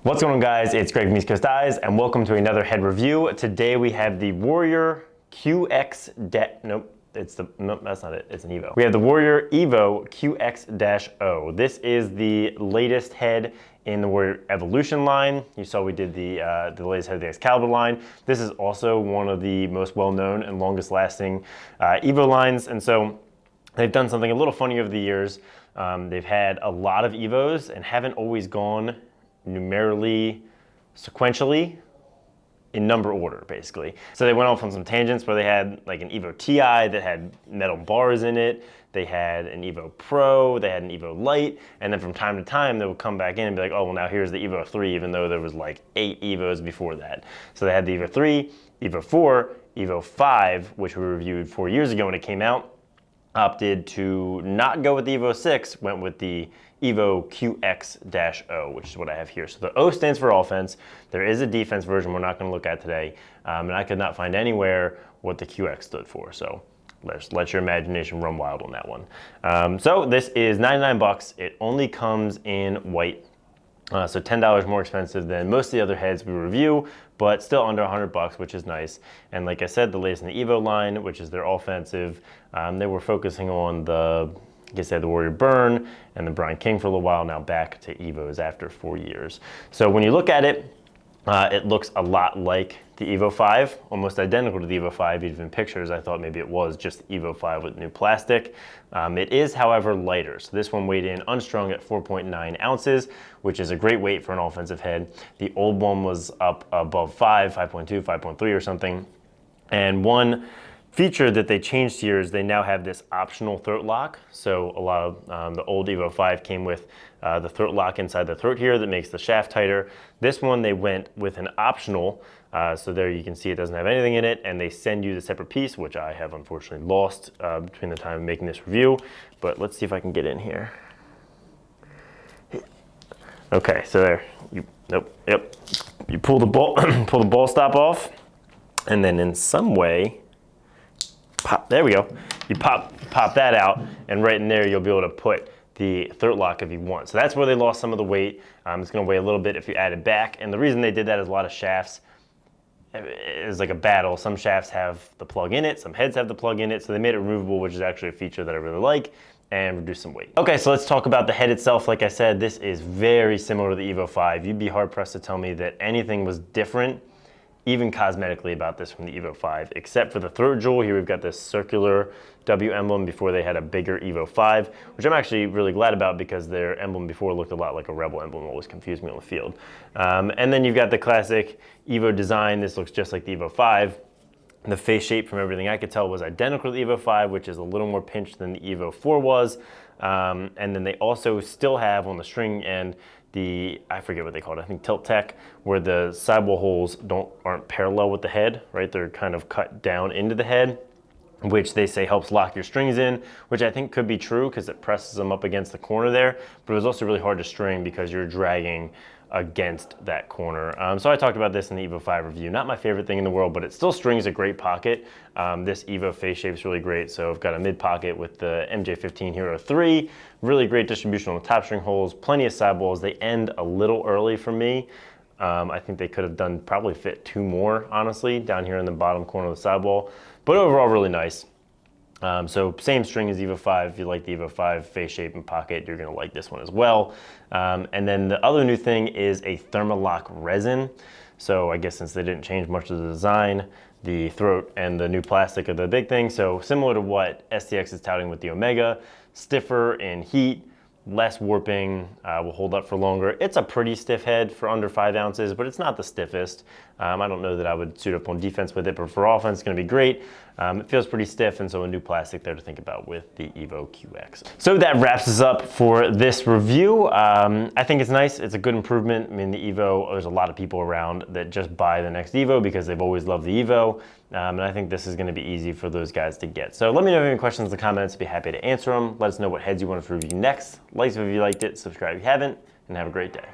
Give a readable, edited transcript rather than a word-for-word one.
What's going on, guys? It's Greg from East Coast Eyes, and welcome to another head review. Today we have the Warrior QX nope, that's not it. It's an Evo. We have the Warrior Evo QX-O. This is the latest head in the Warrior Evolution line. You saw we did the latest head of the Excalibur line. This is also one of the most well-known and longest-lasting Evo lines, and so they've done something a little funny over the years. They've had a lot of Evos and haven't always gone numerically, sequentially, in number order, basically. So they went off on some tangents where they had like an Evo TI that had metal bars in it. They had an Evo Pro, they had an Evo Lite, and then from time to time they would come back in and be like, oh, well, now here's the Evo 3, even though there was like 8 Evos before that. So they had the Evo 3, Evo 4, Evo 5, which we reviewed 4 years ago when it came out, opted to not go with the Evo 6, went with the Evo QX-O, which is what I have here. So the O stands for offense. There is a defense version we're not going to look at today, and I could not find anywhere what the QX stood for. So let your imagination run wild on that one. So this is 99 bucks. It only comes in white. So $10 more expensive than most of the other heads we review, but still under 100 bucks, which is nice. And like I said, the latest in the Evo line, which is their offensive, they were focusing on I guess they had the Warrior Burn and the Brian King for a little while, now back to Evos after 4 years. So when you look at it, it looks a lot like the Evo 5, almost identical to the Evo 5. Even in pictures, I thought maybe it was just the Evo 5 with new plastic. It is, however, lighter. So this one weighed in unstrung at 4.9 ounces, which is a great weight for an offensive head. The old one was up above 5.2, 5.3 or something. And one feature that they changed here is they now have this optional throat lock. So a lot of the old Evo 5 came with the throat lock inside the throat here that makes the shaft tighter. This one they went with an optional, so there you can see it doesn't have anything in it, and they send you the separate piece, which I have unfortunately lost between the time of making this review. But let's see if I can get in here. Okay, so there, you pull the ball, pull the ball stop off, and then in some way, pop, there we go. You pop that out, and right in there you'll be able to put the throat lock if you want. So that's where they lost some of the weight. It's gonna weigh a little bit if you add it back. And the reason they did that is a lot of shafts is like a battle. Some shafts have the plug in it, some heads have the plug in it, so they made it removable, which is actually a feature that I really like, and reduce some weight. Okay, so let's talk about the head itself. Like I said, this is very similar to the Evo 5. You'd be hard pressed to tell me that anything was different, even cosmetically, about this from the Evo 5, except for the throat jewel. Here we've got this circular W emblem before they had a bigger Evo 5, which I'm actually really glad about because their emblem before looked a lot like a Rebel emblem, always confused me on the field. And then you've got the classic Evo design. This looks just like the Evo 5. The face shape, from everything I could tell, was identical to the Evo 5, which is a little more pinched than the Evo 4 was. And then they also still have on the string end I forget what they call it, I think Tilt Tech, where the sidewall holes aren't parallel with the head, right? They're kind of cut down into the head, which they say helps lock your strings in, which I think could be true because it presses them up against the corner there, but it was also really hard to string because you're dragging against that corner. So I talked about this in the Evo 5 review. Not my favorite thing in the world, but it still strings a great pocket. This Evo face shape is really great. So I've got a mid pocket with the MJ15 Hero 3, really great distribution on the top string holes, plenty of sidewalls. They end a little early for me. I think they could have probably fit 2 more, honestly, down here in the bottom corner of the sidewall. But overall, really nice. So same string as Evo 5. If you like the Evo 5 face shape and pocket, you're gonna like this one as well. And then the other new thing is a Thermalock resin. So I guess since they didn't change much of the design, the throat and the new plastic are the big thing. So similar to what STX is touting with the Omega, stiffer in heat, less warping, will hold up for longer. It's a pretty stiff head for under 5 ounces, but it's not the stiffest. I don't know that I would suit up on defense with it, but for offense, it's gonna be great. It feels pretty stiff, and so a new plastic there to think about with the Evo QX. So that wraps us up for this review. I think it's nice. It's a good improvement. I mean, the Evo, there's a lot of people around that just buy the next Evo because they've always loved the Evo, and I think this is gonna be easy for those guys to get. So let me know if you have any questions in the comments. I'd be happy to answer them. Let us know what heads you want us to review next. Like if you liked it, subscribe if you haven't, and have a great day.